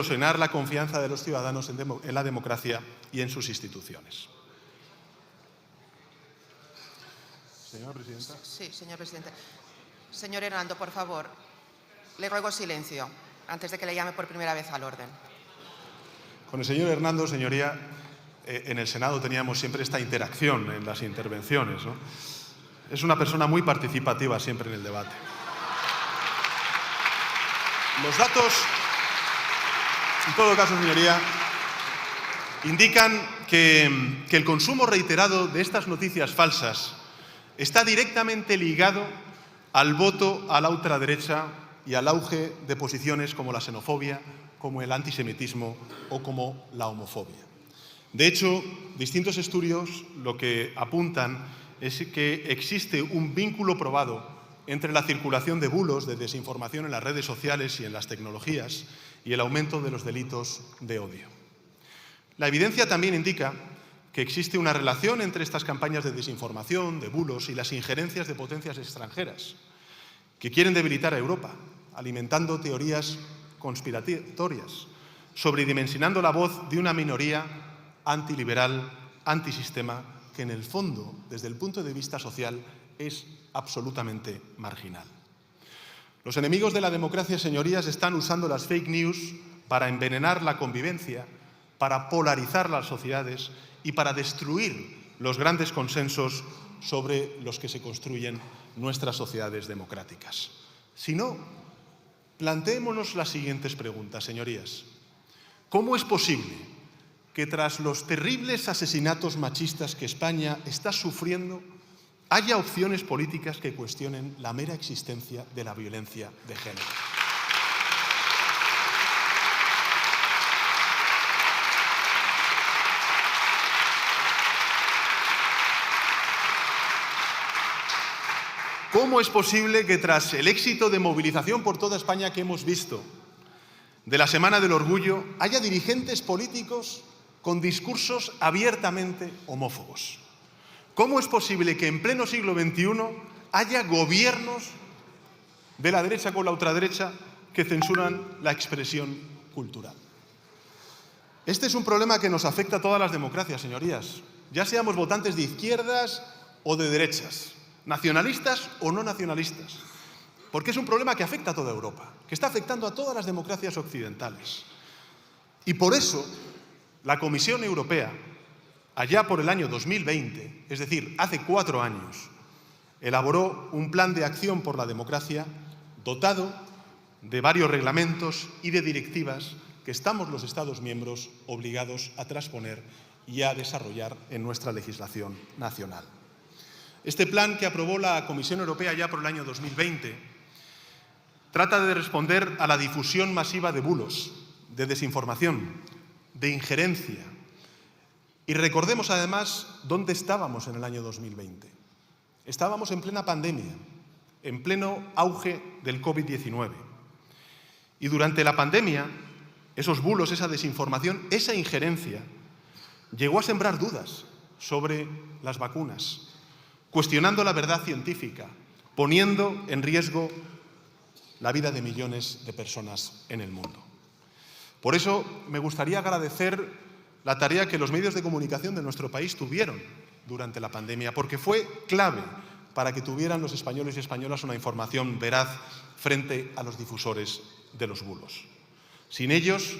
erosionar la confianza de los ciudadanos en la democracia y en sus instituciones. Señora presidenta. Sí, señor presidente. Señor Hernando, por favor, le ruego silencio antes de que le llame por primera vez al orden. Con el señor Hernando, señoría, en el Senado teníamos siempre esta interacción en las intervenciones, ¿no? Es una persona muy participativa siempre en el debate. Los datos, en todo caso, señoría, indican que el consumo reiterado de estas noticias falsas está directamente ligado al voto a la ultraderecha y al auge de posiciones como la xenofobia, como el antisemitismo o como la homofobia. De hecho, distintos estudios lo que apuntan es que existe un vínculo probado entre la circulación de bulos, de desinformación en las redes sociales y en las tecnologías y el aumento de los delitos de odio. La evidencia también indica que existe una relación entre estas campañas de desinformación, de bulos y las injerencias de potencias extranjeras que quieren debilitar a Europa, alimentando teorías conspiratorias, sobredimensionando la voz de una minoría antiliberal, antisistema, que en el fondo, desde el punto de vista social, es absolutamente marginal. Los enemigos de la democracia, señorías, están usando las fake news para envenenar la convivencia, para polarizar las sociedades y para destruir los grandes consensos sobre los que se construyen nuestras sociedades democráticas. Si no, planteémonos las siguientes preguntas, señorías. ¿Cómo es posible que tras los terribles asesinatos machistas que España está sufriendo haya opciones políticas que cuestionen la mera existencia de la violencia de género? ¿Cómo es posible que tras el éxito de movilización por toda España que hemos visto de la Semana del Orgullo haya dirigentes políticos con discursos abiertamente homófobos? ¿Cómo es posible que en pleno siglo XXI haya gobiernos de la derecha con la ultraderecha que censuran la expresión cultural? Este es un problema que nos afecta a todas las democracias, señorías, ya seamos votantes de izquierdas o de derechas, nacionalistas o no nacionalistas, porque es un problema que afecta a toda Europa, que está afectando a todas las democracias occidentales. Y por eso la Comisión Europea, allá por el año 2020, es decir, hace 4 años, elaboró un plan de acción por la democracia dotado de varios reglamentos y de directivas que estamos los Estados miembros obligados a transponer y a desarrollar en nuestra legislación nacional. Este plan que aprobó la Comisión Europea ya por el año 2020 trata de responder a la difusión masiva de bulos, de desinformación, de injerencia. Y recordemos además dónde estábamos en el año 2020. Estábamos en plena pandemia, en pleno auge del COVID-19. Y durante la pandemia, esos bulos, esa desinformación, esa injerencia, llegó a sembrar dudas sobre las vacunas, cuestionando la verdad científica, poniendo en riesgo la vida de millones de personas en el mundo. Por eso me gustaría agradecer la tarea que los medios de comunicación de nuestro país tuvieron durante la pandemia, porque fue clave para que tuvieran los españoles y españolas una información veraz frente a los difusores de los bulos. Sin ellos,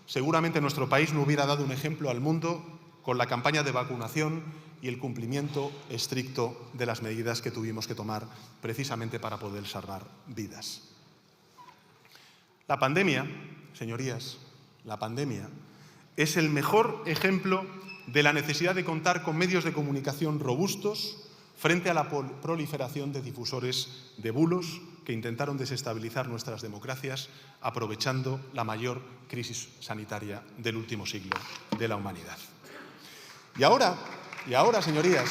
seguramente nuestro país no hubiera dado un ejemplo al mundo con la campaña de vacunación y el cumplimiento estricto de las medidas que tuvimos que tomar precisamente para poder salvar vidas. La pandemia, señorías, la pandemia es el mejor ejemplo de la necesidad de contar con medios de comunicación robustos frente a la proliferación de difusores de bulos que intentaron desestabilizar nuestras democracias aprovechando la mayor crisis sanitaria del último siglo de la humanidad. Y ahora, señorías,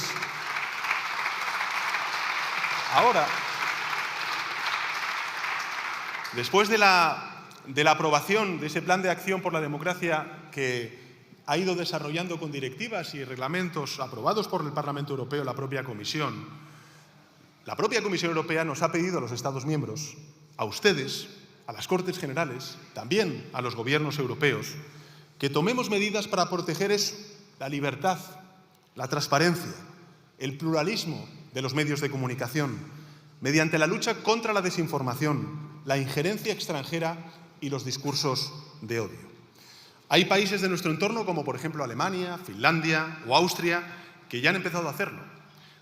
después de la aprobación de ese plan de acción por la democracia que ha ido desarrollando con directivas y reglamentos aprobados por el Parlamento Europeo, la propia Comisión Europea nos ha pedido a los Estados miembros, a ustedes, a las Cortes Generales, también a los gobiernos europeos, que tomemos medidas para proteger eso, la libertad, la transparencia, el pluralismo de los medios de comunicación, mediante la lucha contra la desinformación, la injerencia extranjera y los discursos de odio. Hay países de nuestro entorno, como por ejemplo Alemania, Finlandia o Austria, que ya han empezado a hacerlo.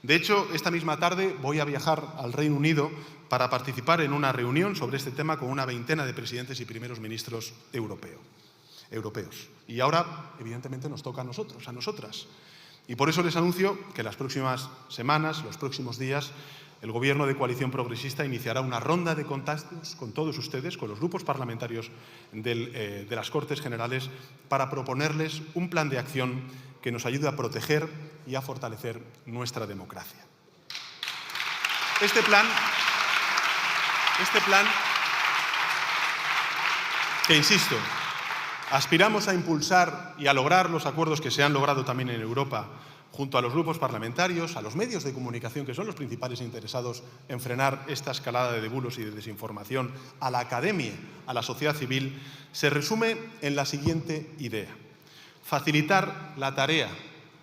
De hecho, esta misma tarde voy a viajar al Reino Unido para participar en una reunión sobre este tema con una veintena de presidentes y primeros ministros europeos. Y ahora, evidentemente, nos toca a nosotros, a nosotras. Y por eso les anuncio que las próximas semanas, los próximos días, el Gobierno de Coalición Progresista iniciará una ronda de contactos con todos ustedes, con los grupos parlamentarios de las Cortes Generales, para proponerles un plan de acción que nos ayude a proteger y a fortalecer nuestra democracia. Este plan que, insisto, aspiramos a impulsar y a lograr los acuerdos que se han logrado también en Europa junto a los grupos parlamentarios, a los medios de comunicación, que son los principales interesados en frenar esta escalada de bulos y de desinformación, a la academia, a la sociedad civil, se resume en la siguiente idea: facilitar la tarea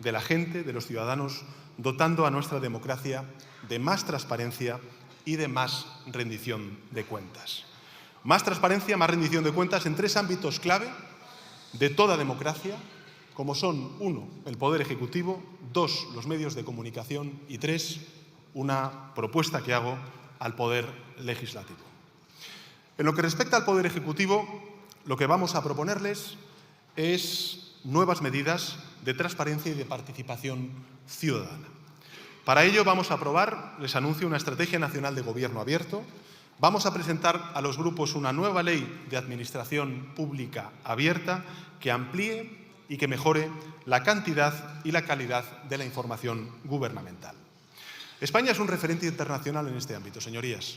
de la gente, de los ciudadanos, dotando a nuestra democracia de más transparencia y de más rendición de cuentas. Más transparencia, más rendición de cuentas en tres ámbitos clave de toda democracia, como son: 1, el Poder Ejecutivo; 2, los medios de comunicación; y 3, una propuesta que hago al Poder Legislativo. En lo que respecta al Poder Ejecutivo, lo que vamos a proponerles es nuevas medidas de transparencia y de participación ciudadana. Para ello vamos a aprobar, les anuncio, una estrategia nacional de gobierno abierto. Vamos a presentar a los grupos una nueva ley de administración pública abierta que amplíe y que mejore la cantidad y la calidad de la información gubernamental. España es un referente internacional en este ámbito, señorías.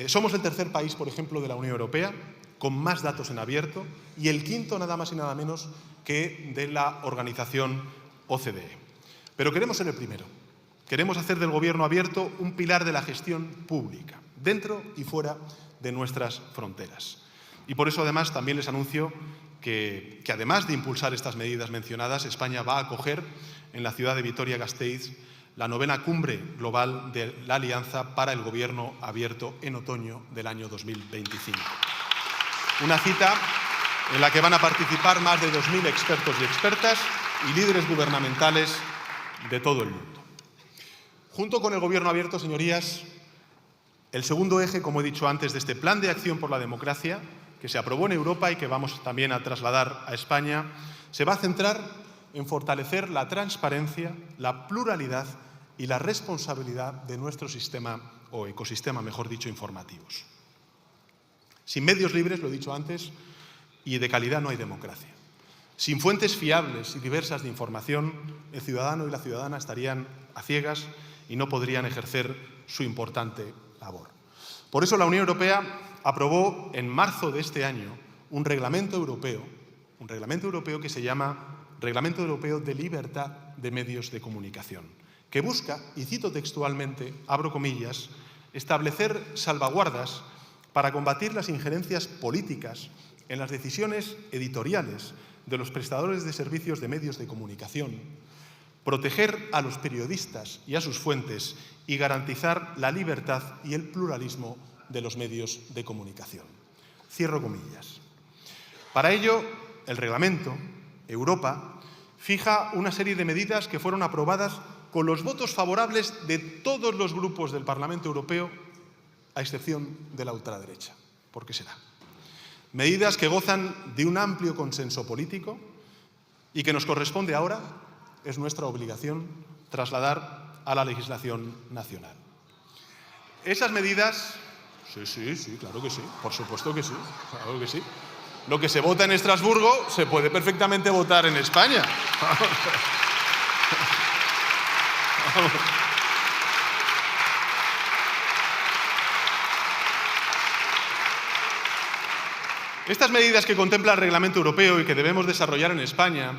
Somos el tercer país, por ejemplo, de la Unión Europea con más datos en abierto y el quinto, nada más y nada menos, que de la organización OCDE. Pero queremos ser el primero. Queremos hacer del gobierno abierto un pilar de la gestión pública, dentro y fuera de nuestras fronteras. Y por eso, además, también les anuncio que además de impulsar estas medidas mencionadas, España va a acoger en la ciudad de Vitoria-Gasteiz la 9ª Cumbre Global de la Alianza para el Gobierno Abierto en otoño del año 2025. Una cita en la que van a participar más de 2.000 expertos y expertas y líderes gubernamentales de todo el mundo. Junto con el Gobierno abierto, señorías, el segundo eje, como he dicho antes, de este Plan de Acción por la Democracia, que se aprobó en Europa y que vamos también a trasladar a España, se va a centrar en fortalecer la transparencia, la pluralidad y la responsabilidad de nuestro sistema, o ecosistema, mejor dicho, informativos. Sin medios libres, lo he dicho antes, y de calidad no hay democracia. Sin fuentes fiables y diversas de información, el ciudadano y la ciudadana estarían a ciegas y no podrían ejercer su importante labor. Por eso la Unión Europea aprobó en marzo de este año un reglamento europeo que se llama Reglamento Europeo de Libertad de Medios de Comunicación, que busca, y cito textualmente, abro comillas, establecer salvaguardas para combatir las injerencias políticas en las decisiones editoriales de los prestadores de servicios de medios de comunicación, proteger a los periodistas y a sus fuentes y garantizar la libertad y el pluralismo de los medios de comunicación. Cierro comillas. Para ello, el reglamento, Europa, fija una serie de medidas que fueron aprobadas con los votos favorables de todos los grupos del Parlamento Europeo, a excepción de la ultraderecha. ¿Por qué será? Medidas que gozan de un amplio consenso político y que nos corresponde ahora, es nuestra obligación, trasladar a la legislación nacional. Esas medidas, sí, claro que sí, por supuesto que sí, claro que sí. Lo que se vota en Estrasburgo se puede perfectamente votar en España. Estas medidas que contempla el Reglamento Europeo y que debemos desarrollar en España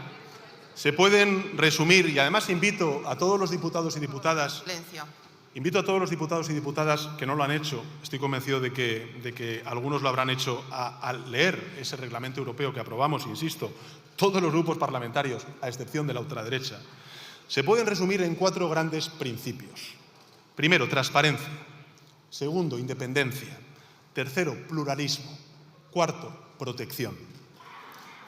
se pueden resumir, y además invito a todos los diputados y diputadas Silencio. Invito a todos los diputados y diputadas que no lo han hecho, estoy convencido de que algunos lo habrán hecho, a leer ese reglamento europeo que aprobamos, insisto, todos los grupos parlamentarios, a excepción de la ultraderecha. Se pueden resumir en 4 grandes principios. Primero, transparencia. Segundo, independencia. Tercero, pluralismo. Cuarto, protección.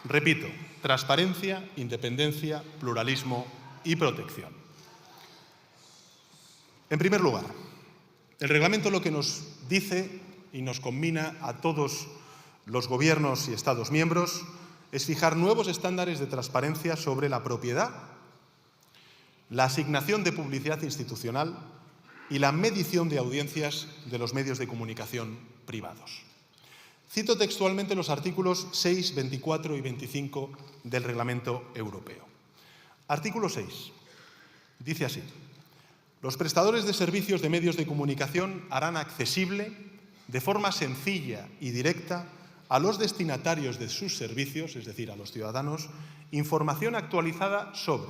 Repito, transparencia, independencia, pluralismo y protección. En primer lugar, el reglamento lo que nos dice y nos conmina a todos los gobiernos y Estados miembros es fijar nuevos estándares de transparencia sobre la propiedad, la asignación de publicidad institucional y la medición de audiencias de los medios de comunicación privados. Cito textualmente los artículos 6, 24 y 25 del Reglamento Europeo. Artículo 6. Dice así: los prestadores de servicios de medios de comunicación harán accesible, de forma sencilla y directa, a los destinatarios de sus servicios, es decir, a los ciudadanos, información actualizada sobre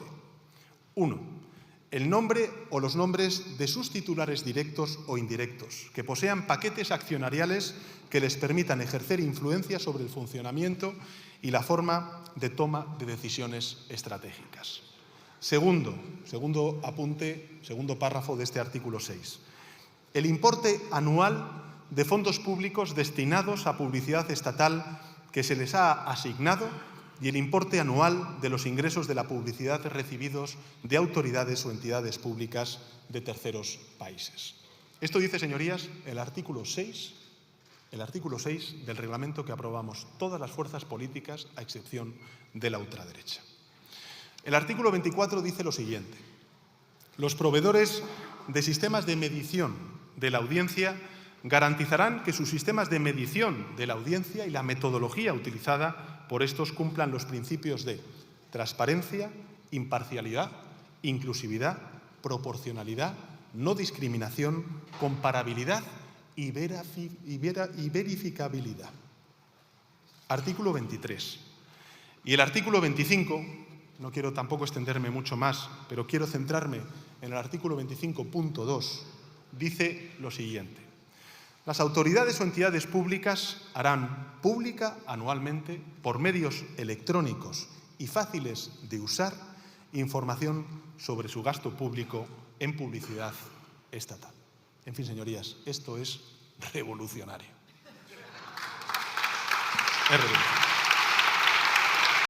1. El nombre o los nombres de sus titulares directos o indirectos, que posean paquetes accionariales que les permitan ejercer influencia sobre el funcionamiento y la forma de toma de decisiones estratégicas. Segundo apunte, segundo párrafo de este artículo 6. El importe anual de fondos públicos destinados a publicidad estatal que se les ha asignado y el importe anual de los ingresos de la publicidad recibidos de autoridades o entidades públicas de terceros países. Esto dice, señorías, el artículo 6 del reglamento que aprobamos todas las fuerzas políticas, a excepción de la ultraderecha. El artículo 24 dice lo siguiente: los proveedores de sistemas de medición de la audiencia garantizarán que sus sistemas de medición de la audiencia y la metodología utilizada por estos cumplan los principios de transparencia, imparcialidad, inclusividad, proporcionalidad, no discriminación, comparabilidad y verificabilidad. Artículo 23. Y el artículo 25, no quiero tampoco extenderme mucho más, pero quiero centrarme en el artículo 25.2, dice lo siguiente: las autoridades o entidades públicas harán pública anualmente, por medios electrónicos y fáciles de usar, información sobre su gasto público en publicidad estatal. En fin, señorías, esto es revolucionario. Es revolucionario.